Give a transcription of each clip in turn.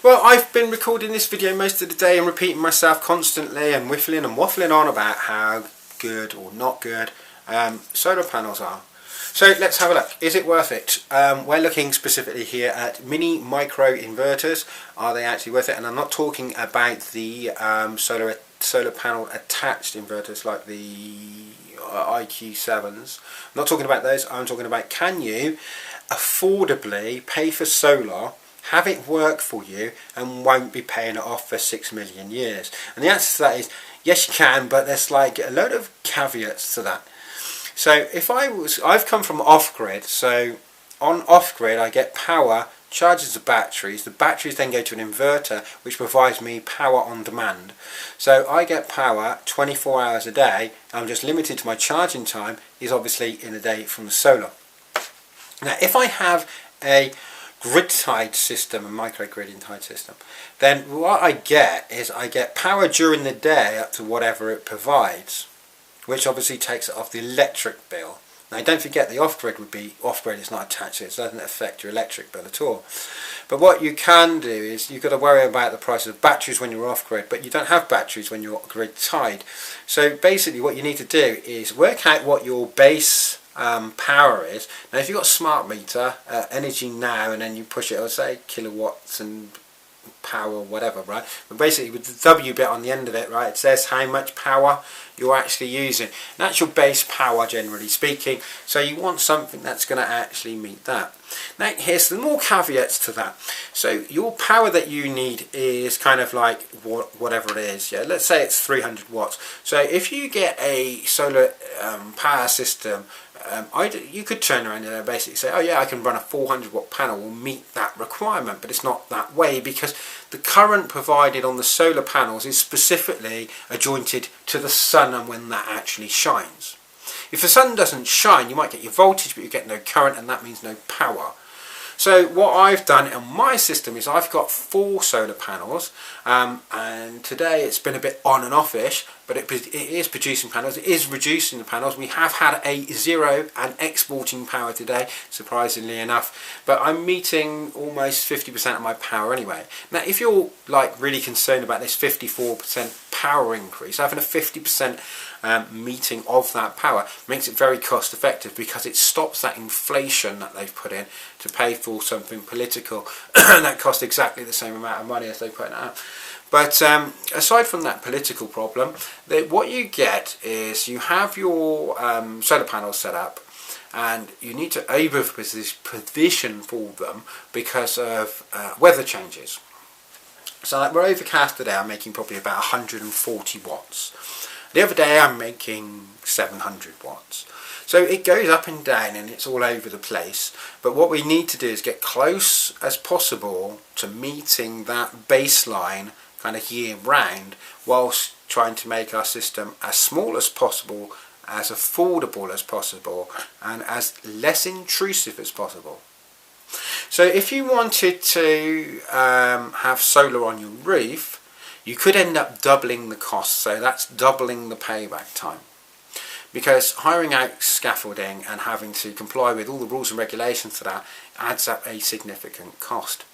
Well, I've been recording this video most of the day and repeating myself constantly and whiffling and waffling on about how good or not good solar panels are. So let's have a look. Is it worth it? We're looking specifically here at mini micro inverters. Are they actually worth it? And I'm not talking about the solar panel attached inverters like the IQ7s. I'm not talking about those. I'm talking about, can you affordably pay for solar, have it work for you, and won't be paying it off for 6 million years? And the answer to that is yes, you can, but there's like a load of caveats to that. So I've come from Offgrid, so on Offgrid I get power, charges the batteries then go to an inverter which provides me power on demand. So I get power 24 hours a day. I'm just limited to my charging time is obviously in the day from the solar. Now if I have a grid tied system, a microgrid tied system, then what I get is I get power during the day up to whatever it provides, which obviously takes it off the electric bill. Now don't forget the off-grid is not attached to it, so it doesn't affect your electric bill at all. But what you can do is you've got to worry about the price of batteries when you're off-grid, but you don't have batteries when you're grid tied. So basically what you need to do is work out what your base power is. Now if you've got a smart meter, energy now, and then you push it, it'll say kilowatts and power, whatever, right? But basically with the W bit on the end of it, right, it says how much power you're actually using. And that's your base power, generally speaking. So you want something that's going to actually meet that. Now here's the more caveats to that. So your power that you need is kind of like whatever it is. Yeah, let's say it's 300 watts. So if you get a solar power system, you could turn around and basically say, oh yeah, I can run a 400 watt panel, will meet that requirement, but it's not that way because the current provided on the solar panels is specifically adjointed to the sun and when that actually shines. If the sun doesn't shine, you might get your voltage, but you get no current, and that means no power. So what I've done on my system is I've got 4 solar panels, and today it's been a bit on and off-ish, but it is producing panels, it is reducing the panels. We have had a 0 and exporting power today, surprisingly enough, but I'm meeting almost 50% of my power anyway. Now if you're like really concerned about this 54% power increase, having a 50% meeting of that power makes it very cost effective because it stops that inflation that they've put in to pay for something political that costs exactly the same amount of money as they put out. But aside from that political problem, what you get is you have your solar panels set up, and you need to provision for them because of weather changes. So like we're overcast today, I'm making probably about 140 watts. The other day I'm making 700 watts. So it goes up and down and it's all over the place. But what we need to do is get close as possible to meeting that baseline kind of year round, whilst trying to make our system as small as possible, as affordable as possible, and as less intrusive as possible. So if you wanted to have solar on your roof, you could end up doubling the cost, so that's doubling the payback time. Because hiring out scaffolding and having to comply with all the rules and regulations for that adds up a significant cost.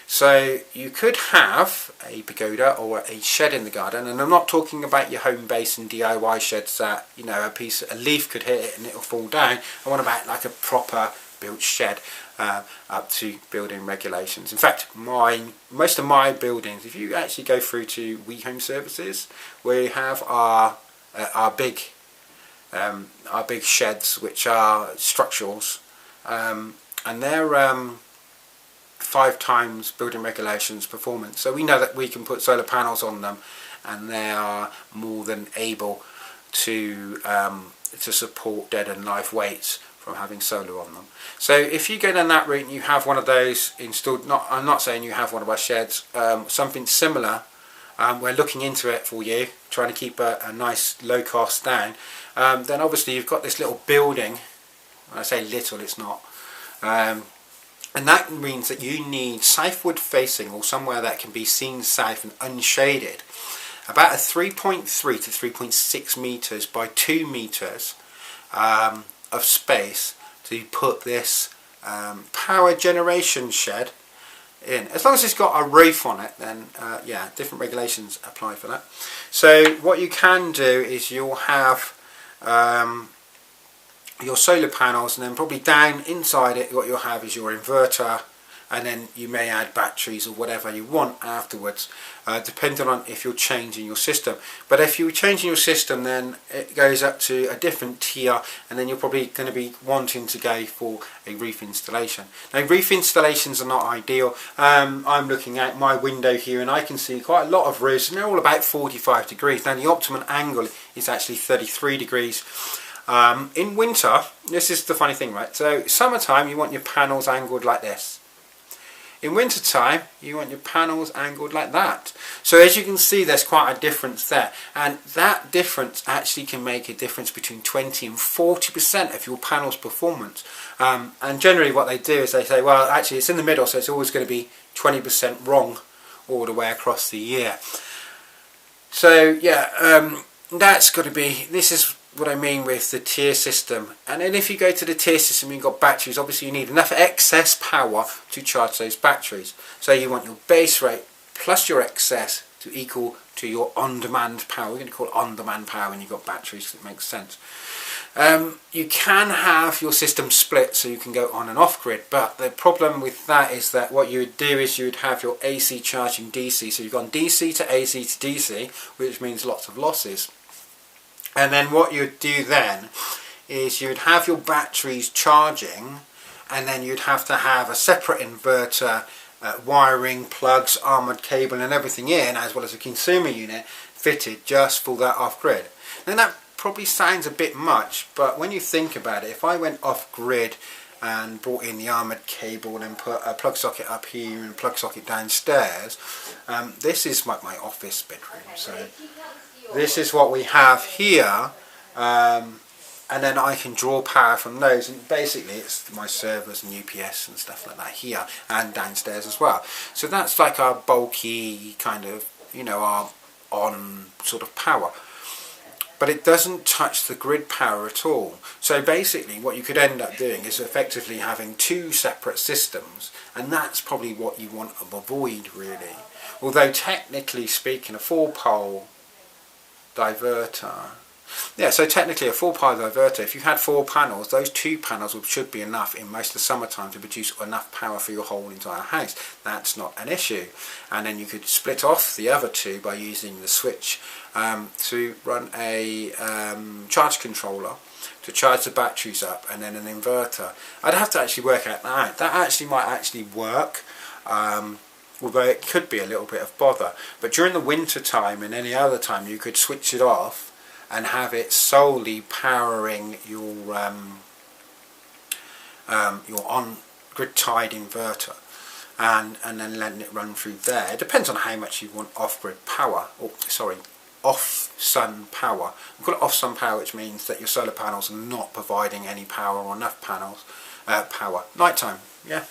So you could have a pagoda or a shed in the garden, and I'm not talking about your home base and DIY sheds that, you know, a leaf could hit it and it'll fall down. I want about like a proper built shed up to building regulations. In fact, most of my buildings, if you actually go through to We Home Services, we have our big sheds, which are structurals, and they're 5 times building regulations performance. So we know that we can put solar panels on them, and they are more than able to support dead and live weights from having solar on them. So if you go down that route and you have one of those installed, I'm not saying you have one of our sheds, something similar, we're looking into it for you, trying to keep a nice low cost down, then obviously you've got this little building. When I say little, it's not, and that means that you need southward facing, or somewhere that can be seen south and unshaded, about a 3.3 to 3.6 meters by 2 meters of space to put this power generation shed in. As long as it's got a roof on it, then yeah, different regulations apply for that. So what you can do is you'll have your solar panels, and then probably down inside it what you'll have is your inverter, and then you may add batteries or whatever you want afterwards, depending on if you're changing your system. But if you're changing your system, then it goes up to a different tier, and then you're probably going to be wanting to go for a roof installation. Now, roof installations are not ideal. I'm looking out my window here and I can see quite a lot of roofs, and they're all about 45 degrees. Now, the optimum angle is actually 33 degrees. In winter, this is the funny thing, right? So summertime you want your panels angled like this. In winter time you want your panels angled like that. So as you can see, there's quite a difference there, and that difference actually can make a difference between 20 and 40% of your panel's performance. And generally what they do is they say, well, actually it's in the middle, so it's always going to be 20% wrong all the way across the year. So yeah, that's got to be, this is what I mean with the tier system. And then if you go to the tier system, you've got batteries. Obviously you need enough excess power to charge those batteries. So you want your base rate plus your excess to equal to your on-demand power. We're going to call it on-demand power when you've got batteries, because it makes sense. You can have your system split, so you can go on and off grid, but the problem with that is that what you would do is you would have your AC charging DC. So you've gone DC to AC to DC, which means lots of losses. And then what you'd do then is you'd have your batteries charging, and then you'd have to have a separate inverter, wiring, plugs, armoured cable and everything in, as well as a consumer unit fitted just for that off-grid. Now that probably sounds a bit much, but when you think about it, if I went off-grid and brought in the armoured cable and then put a plug socket up here and a plug socket downstairs, this is like my office bedroom. So this is what we have here, and then I can draw power from those, and basically it's my servers and UPS and stuff like that here and downstairs as well. So that's like our bulky kind of, you know, our on sort of power, but it doesn't touch the grid power at all. So basically what you could end up doing is effectively having two separate systems, and that's probably what you want to avoid really. Although technically speaking, a 4-pole diverter, yeah, so technically a 4-pole diverter, if you had 4 panels, those 2 panels should be enough in most of the summertime to produce enough power for your whole entire house. That's not an issue. And then you could split off the other 2 by using the switch to run a charge controller to charge the batteries up, and then an inverter. I'd have to actually work out that. That actually might actually work, although it could be a little bit of bother. But during the winter time and any other time, you could switch it off and have it solely powering your on grid tied inverter, and then letting it run through there. It depends on how much you want off grid power, or sorry, off sun power. We call it off sun power, which means that your solar panels are not providing any power or enough panels power nighttime. Yeah.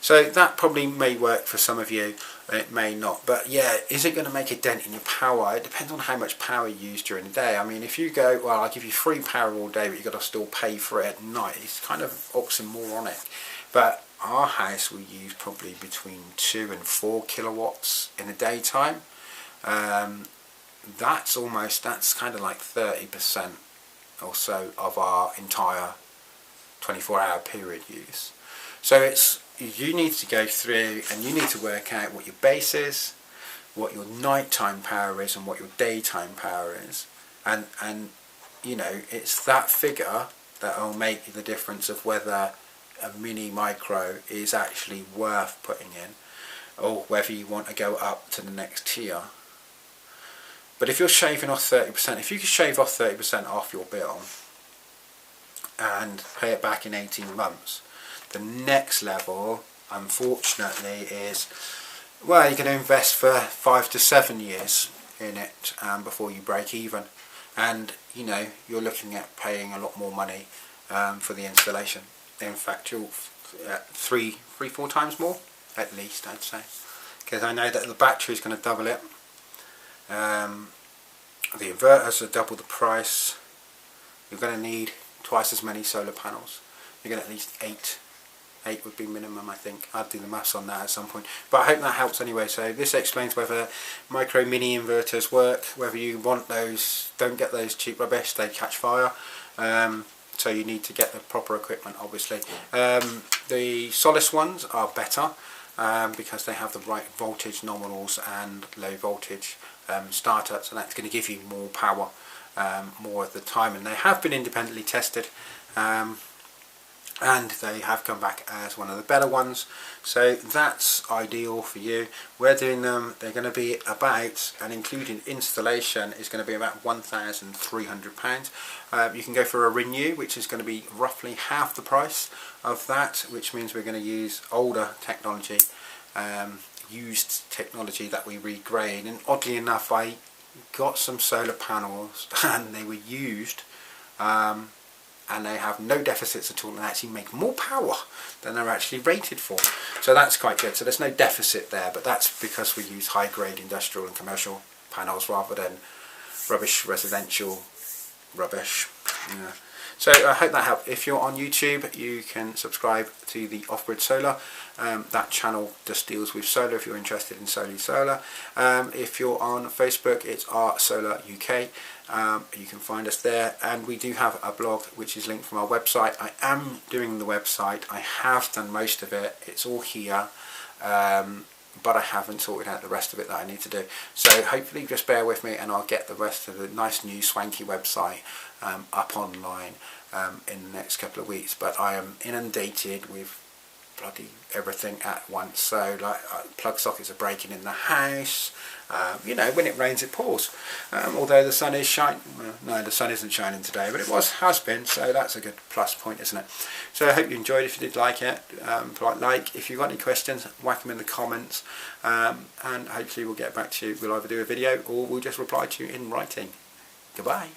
So that probably may work for some of you, it may not. But yeah, is it going to make a dent in your power? It depends on how much power you use during the day. I mean, if you go, well, I'll give you free power all day, but you've got to still pay for it at night, it's kind of oxymoronic. But our house will use probably between 2 and 4 kilowatts in the daytime. That's kind of like 30% or so of our entire 24-hour period use. So you need to go through and you need to work out what your base is, what your nighttime power is, and what your daytime power is, and you know, it's that figure that will make the difference of whether a mini micro is actually worth putting in, or whether you want to go up to the next tier. But if you're shaving off 30%, if you could shave off 30% off your bill and pay it back in 18 months, the next level, unfortunately, is, well, you're going to invest for 5 to 7 years in it before you break even, and you know, you're looking at paying a lot more money for the installation. In fact, you'll 3-4 times more at least, I'd say, because I know that the battery is going to double it. The inverters are double the price. You're going to need twice as many solar panels. You're going to at least 8 8 would be minimum, I think. I'll do the maths on that at some point, but I hope that helps anyway. So this explains whether micro mini inverters work, whether you want those. Don't get those cheap rubbish, they catch fire. So you need to get the proper equipment, obviously. The Solis ones are better because they have the right voltage nominals and low voltage startups, and that's going to give you more power more of the time. And they have been independently tested, and they have come back as one of the better ones, so that's ideal for you. We're doing them, they're going to be about, and including installation, is going to be about £1,300. You can go for a Renew, which is going to be roughly half the price of that, which means we're going to use older technology, used technology that we regrade. And oddly enough, I got some solar panels and they were used, and they have no deficits at all, and actually make more power than they're actually rated for. So that's quite good. So there's no deficit there, but that's because we use high grade industrial and commercial panels rather than rubbish residential rubbish. Yeah. So I hope that helped. If you're on YouTube, you can subscribe to the Offgrid Solar. That channel just deals with solar if you're interested in solar. If you're on Facebook, it's our Solar UK. You can find us there, and we do have a blog which is linked from our website. I am doing the website. I have done most of it. It's all here. But I haven't sorted out the rest of it that I need to do. So hopefully just bear with me, and I'll get the rest of the nice new swanky website up online in the next couple of weeks. But I am inundated with bloody everything at once. So like plug sockets are breaking in the house. You know, when it rains it pours. Although the sun is shining, well, no, the sun isn't shining today, but it has been, so that's a good plus point, isn't it? So I hope you enjoyed. If you did like it, if you've got any questions, whack them in the comments, and hopefully we'll get back to you. We'll either do a video or we'll just reply to you in writing. Goodbye.